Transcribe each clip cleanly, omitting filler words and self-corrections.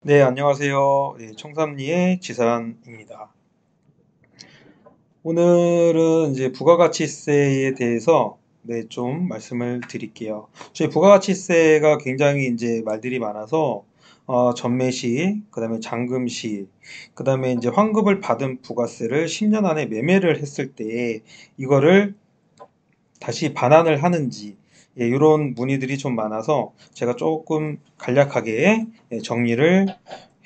네, 안녕하세요. 네, 청삼리의 지산입니다. 오늘은 이제 부가가치세에 대해서 좀 말씀을 드릴게요. 저희 부가가치세가 굉장히 이제 말들이 많아서 전매시, 그다음에 잔금시, 그다음에 이제 환급을 받은 부가세를 10년 안에 매매를 했을 때 이거를 다시 반환을 하는지 이런 문의들이 좀 많아서 제가 조금 간략하게 정리를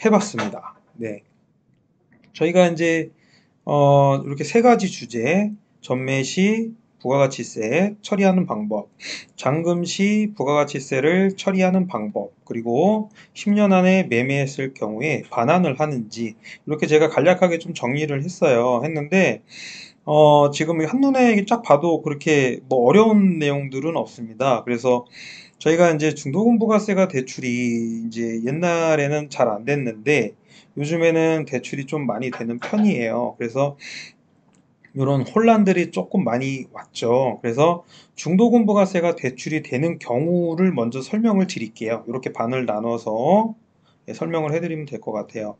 해봤습니다. 네. 저희가 이제 이렇게 세 가지 주제, 전매 시 부가가치세 처리하는 방법, 잔금 시 부가가치세를 처리하는 방법, 그리고 10년 안에 매매했을 경우에 반환을 하는지 이렇게 제가 간략하게 좀 정리를 했는데 지금 한눈에 쫙 봐도 그렇게 뭐 어려운 내용들은 없습니다. 그래서 저희가 이제 중도금부가세가 대출이 이제 옛날에는 잘 안 됐는데 요즘에는 대출이 좀 많이 되는 편이에요. 그래서 이런 혼란들이 조금 많이 왔죠. 그래서 중도금부가세가 대출이 되는 경우를 먼저 설명을 드릴게요. 이렇게 반을 나눠서 설명을 해드리면 될 것 같아요.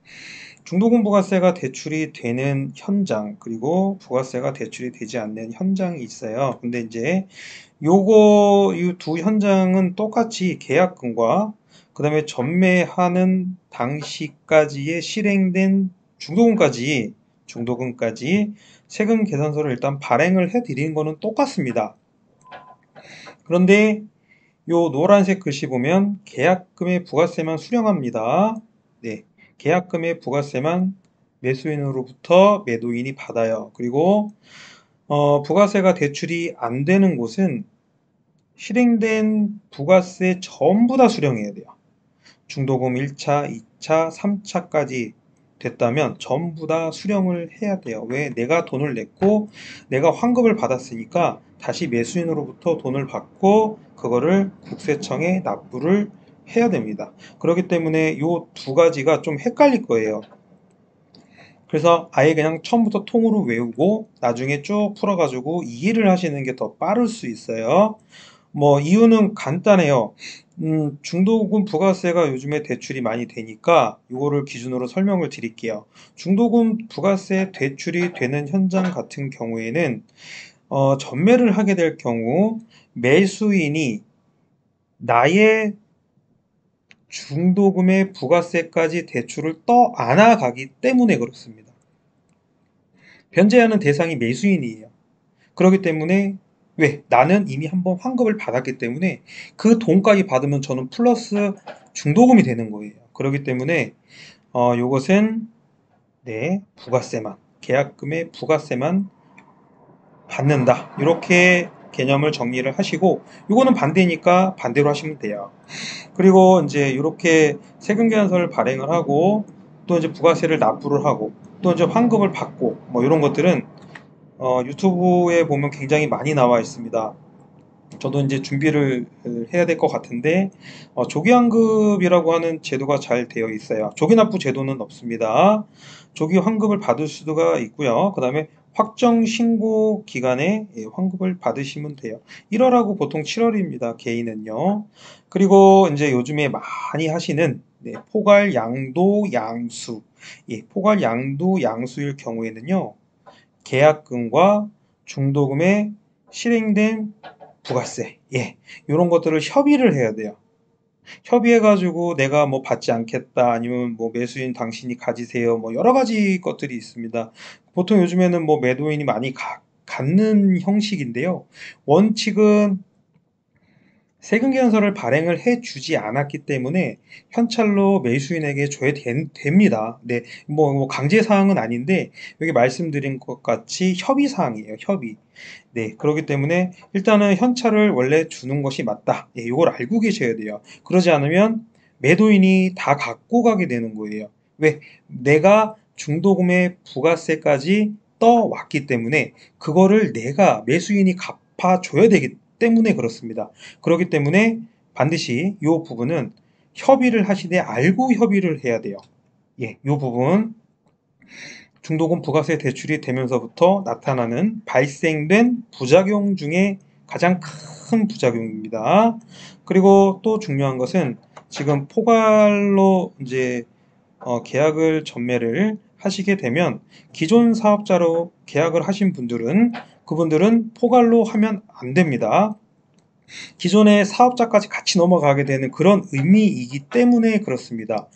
중도금부가세가 대출이 되는 현장, 그리고 부가세가 대출이 되지 않는 현장이 있어요. 근데 이제 이 두 현장은 똑같이 계약금과 그 다음에 전매하는 당시까지의 실행된 중도금까지 세금 계산서를 일단 발행을 해 드리는 거는 똑같습니다. 그런데 요 노란색 글씨 보면 계약금의 부가세만 수령합니다. 네, 계약금의 부가세만 매수인으로부터 매도인이 받아요. 그리고 부가세가 대출이 안 되는 곳은 실행된 부가세 전부 다 수령해야 돼요. 중도금 1차, 2차, 3차까지 됐다면 전부 다 수령을 해야 돼요. 왜? 내가 돈을 냈고 내가 환급을 받았으니까 다시 매수인으로부터 돈을 받고 그거를 국세청에 납부를 해야 됩니다. 그렇기 때문에 이 두 가지가 좀 헷갈릴 거예요. 그래서 아예 그냥 처음부터 통으로 외우고 나중에 쭉 풀어가지고 이해를 하시는 게 더 빠를 수 있어요. 뭐 이유는 간단해요. 중도금 부가세가 요즘에 대출이 많이 되니까 이거를 기준으로 설명을 드릴게요. 중도금 부가세 대출이 되는 현장 같은 경우에는 전매를 하게 될 경우 매수인이 나의 중도금의 부가세까지 대출을 떠 안아가기 때문에 그렇습니다. 변제하는 대상이 매수인이에요. 그렇기 때문에 왜? 나는 이미 한번 환급을 받았기 때문에 그 돈까지 받으면 저는 플러스 중도금이 되는 거예요. 그렇기 때문에 요것은 부가세만, 계약금의 부가세만 받는다. 이렇게 개념을 정리를 하시고 요거는 반대니까 반대로 하시면 돼요. 그리고 이제 이렇게 세금 계산서를 발행을 하고 또 이제 부가세를 납부를 하고 또 이제 환급을 받고 뭐 이런 것들은 유튜브에 보면 굉장히 많이 나와 있습니다. 저도 이제 준비를 해야 될 것 같은데 조기환급이라고 하는 제도가 잘 되어 있어요. 조기납부 제도는 없습니다. 조기환급을 받을 수가 있고요. 그 다음에 확정신고 기간에 환급을 받으시면 돼요. 1월하고 보통 7월입니다. 개인은요. 그리고 이제 요즘에 많이 하시는 포괄 양도 양수. 포괄 양도 양수일 경우에는요. 계약금과 중도금에 실행된 부가세, 이런 것들을 협의를 해야 돼요. 협의해가지고 내가 뭐 받지 않겠다, 아니면 뭐 매수인 당신이 가지세요, 뭐 여러 가지 것들이 있습니다. 보통 요즘에는 뭐 매도인이 많이 갖는 형식인데요. 원칙은 세금 계산서를 발행을 해주지 않았기 때문에 현찰로 매수인에게 줘야 됩니다. 네, 뭐 강제 사항은 아닌데 여기 말씀드린 것 같이 협의 사항이에요. 협의. 네, 그렇기 때문에 일단은 현찰을 원래 주는 것이 맞다. 이걸 알고 계셔야 돼요. 그러지 않으면 매도인이 다 갖고 가게 되는 거예요. 왜? 내가 중도금의 부가세까지 떠왔기 때문에 그거를 내가 매수인이 갚아줘야 되기 때문에 그렇습니다. 그렇기 때문에 반드시 이 부분은 협의를 하시되 알고 협의를 해야 돼요. 이 부분 중도금 부가세 대출이 되면서부터 나타나는 발생된 부작용 중에 가장 큰 부작용입니다. 그리고 또 중요한 것은 지금 포괄로 이제 계약을 전매를 하시게 되면 기존 사업자로 계약을 하신 분들은 그분들은 포괄로 하면 안 됩니다. 기존의 사업자까지 같이 넘어가게 되는 그런 의미이기 때문에 그렇습니다.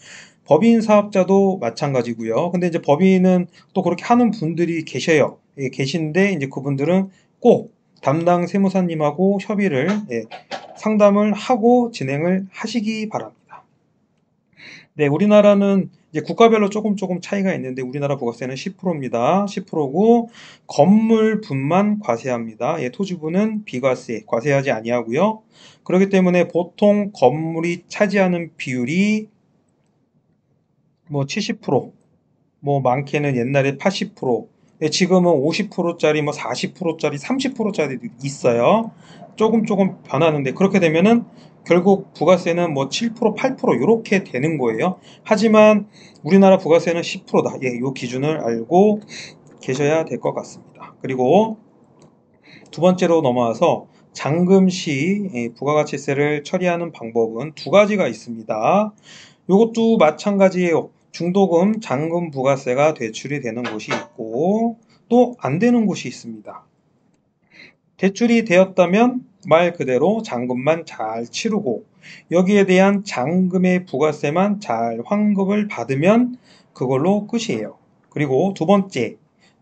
법인 사업자도 마찬가지고요. 근데 이제 법인은 또 그렇게 하는 분들이 계셔요. 예, 계신데 이제 그분들은 꼭 담당 세무사님하고 협의를 상담을 하고 진행을 하시기 바랍니다. 네, 우리나라는 이제 국가별로 조금 차이가 있는데 우리나라 부가세는 10%입니다. 10%고 건물분만 과세합니다. 예, 토지분은 비과세, 과세하지 아니하고요. 그렇기 때문에 보통 건물이 차지하는 비율이 뭐 70%, 뭐 많게는 옛날에 80%, 예, 지금은 50%짜리, 뭐 40%짜리, 30%짜리도 있어요. 조금 변하는데 그렇게 되면은 결국 부가세는 뭐 7%, 8% 이렇게 되는 거예요. 하지만 우리나라 부가세는 10%다. 예, 이 기준을 알고 계셔야 될 것 같습니다. 그리고 두 번째로 넘어와서 잔금 시 부가가치세를 처리하는 방법은 두 가지가 있습니다. 이것도 마찬가지예요. 중도금, 잔금 부가세가 대출이 되는 곳이 있고 또 안 되는 곳이 있습니다. 대출이 되었다면 말 그대로 잔금만 잘 치르고 여기에 대한 잔금의 부가세만 잘 환급을 받으면 그걸로 끝이에요. 그리고 두 번째,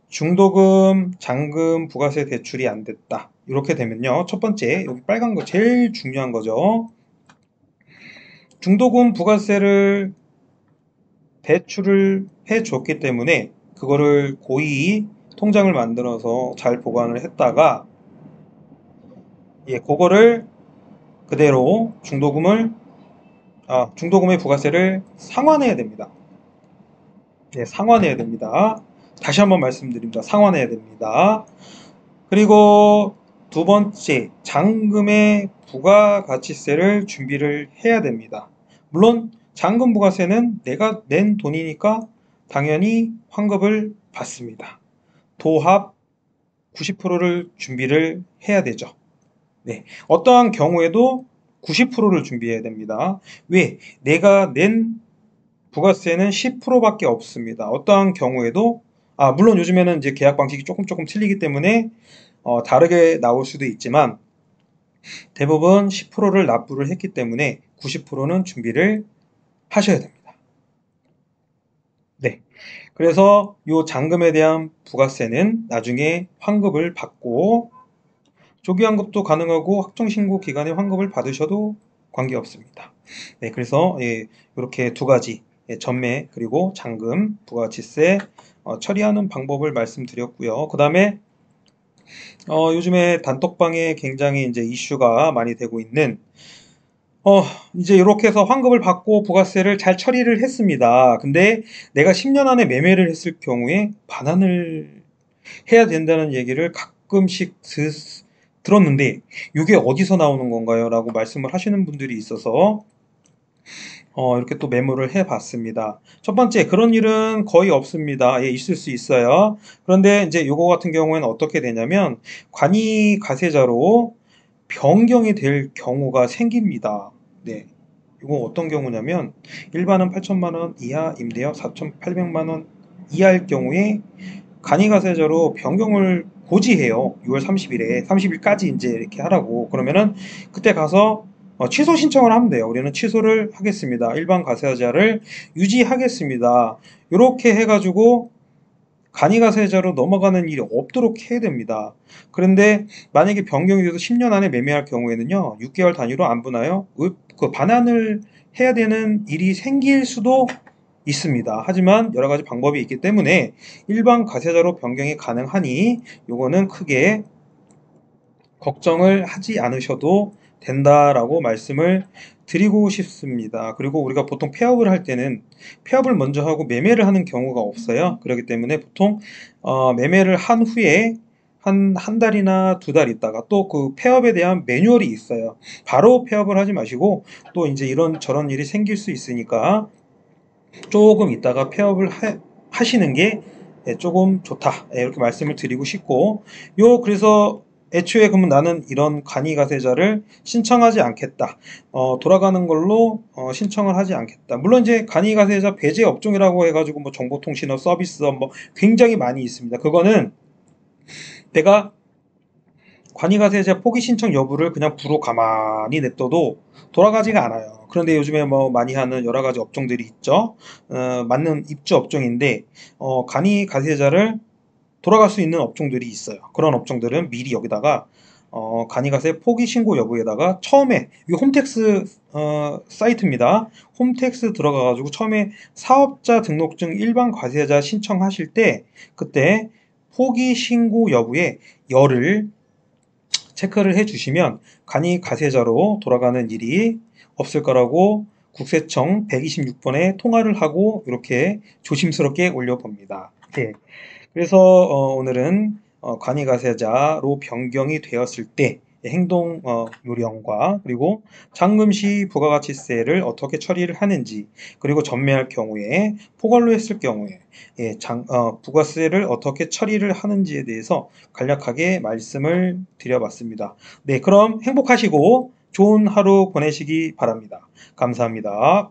중도금, 잔금, 부가세 대출이 안 됐다. 이렇게 되면요. 첫 번째, 여기 빨간 거 제일 중요한 거죠. 중도금 부가세를 대출을 해줬기 때문에 그거를 고이 통장을 만들어서 잘 보관을 했다가 그거를 그대로 중도금의 부가세를 상환해야 됩니다. 상환해야 됩니다. 다시 한번 말씀드립니다. 상환해야 됩니다. 그리고 두 번째, 잔금의 부가가치세를 준비를 해야 됩니다. 물론 잔금 부가세는 내가 낸 돈이니까 당연히 환급을 받습니다. 도합 90%를 준비를 해야 되죠. 네, 어떠한 경우에도 90%를 준비해야 됩니다. 왜? 내가 낸 부가세는 10%밖에 없습니다. 어떠한 경우에도 물론 요즘에는 이제 계약 방식이 조금 틀리기 때문에 다르게 나올 수도 있지만 대부분 10%를 납부를 했기 때문에 90%는 준비를 하셔야 됩니다. 네. 그래서 이 잔금에 대한 부가세는 나중에 환급을 받고 조기 환급도 가능하고 확정신고 기간에 환급을 받으셔도 관계없습니다. 네, 그래서 이렇게 두 가지 전매 그리고 잔금 부가가치세 처리하는 방법을 말씀드렸고요. 그 다음에 요즘에 단톡방에 굉장히 이제 이슈가 많이 되고 있는 이제 이렇게 해서 환급을 받고 부가세를 잘 처리를 했습니다. 근데 내가 10년 안에 매매를 했을 경우에 반환을 해야 된다는 얘기를 가끔씩 들었는데 이게 어디서 나오는 건가요? 라고 말씀을 하시는 분들이 있어서 이렇게 또 메모를 해봤습니다. 첫 번째, 그런 일은 거의 없습니다. 예, 있을 수 있어요. 그런데 이제 요거 같은 경우에는 어떻게 되냐면 관이 가세자로 변경이 될 경우가 생깁니다. 네. 이거 어떤 경우냐면 일반은 8천만 원 이하, 임대업 4,800만 원 이하일 경우에 간이가세자로 변경을 고지해요. 6월 30일에 30일까지 이제 이렇게 하라고. 그러면은 그때 가서 취소 신청을 하면 돼요. 우리는 취소를 하겠습니다. 일반 가세자를 유지하겠습니다. 이렇게 해가지고 간이가세자로 넘어가는 일이 없도록 해야 됩니다. 그런데 만약에 변경이 돼서 10년 안에 매매할 경우에는요, 6개월 단위로 안분하여 그 반환을 해야 되는 일이 생길 수도 있습니다. 하지만 여러 가지 방법이 있기 때문에 일반 가세자로 변경이 가능하니 요거는 크게 걱정을 하지 않으셔도 된다라고 말씀을 드리고 싶습니다. 그리고 우리가 보통 폐업을 할 때는 폐업을 먼저 하고 매매를 하는 경우가 없어요. 그렇기 때문에 보통 매매를 한 후에 한 달이나 두 달 있다가 또 그 폐업에 대한 매뉴얼이 있어요. 바로 폐업을 하지 마시고 또 이제 이런 저런 일이 생길 수 있으니까 조금 있다가 폐업을 하시는 게 조금 좋다 이렇게 말씀을 드리고 싶고 그래서 애초에 그러면 나는 이런 간이가세자를 신청하지 않겠다. 돌아가는 걸로 신청을 하지 않겠다. 물론 이제 간이가세자 배제 업종이라고 해가지고 뭐 정보통신업 서비스업 뭐 굉장히 많이 있습니다. 그거는 내가 관이가세자 포기 신청 여부를 그냥 부로 가만히 냅둬도 돌아가지가 않아요. 그런데 요즘에 뭐 많이 하는 여러 가지 업종들이 있죠. 맞는 입주 업종인데 간이가세자를 돌아갈 수 있는 업종들이 있어요. 그런 업종들은 미리 여기다가 간이가세 포기 신고 여부에다가 처음에 이 홈택스 사이트입니다. 홈택스 들어가가지고 처음에 사업자 등록증 일반 과세자 신청하실 때 그때 포기 신고 여부에 열을 체크를 해주시면 간이가세자로 돌아가는 일이 없을 거라고 국세청 126번에 통화를 하고 이렇게 조심스럽게 올려봅니다. 네. 그래서 오늘은 간이가세자로 변경이 되었을 때 행동 요령과 그리고 잔금시 부가가치세를 어떻게 처리를 하는지 그리고 전매할 경우에 포괄로 했을 경우에 부가세를 어떻게 처리를 하는지에 대해서 간략하게 말씀을 드려봤습니다. 네, 그럼 행복하시고 좋은 하루 보내시기 바랍니다. 감사합니다.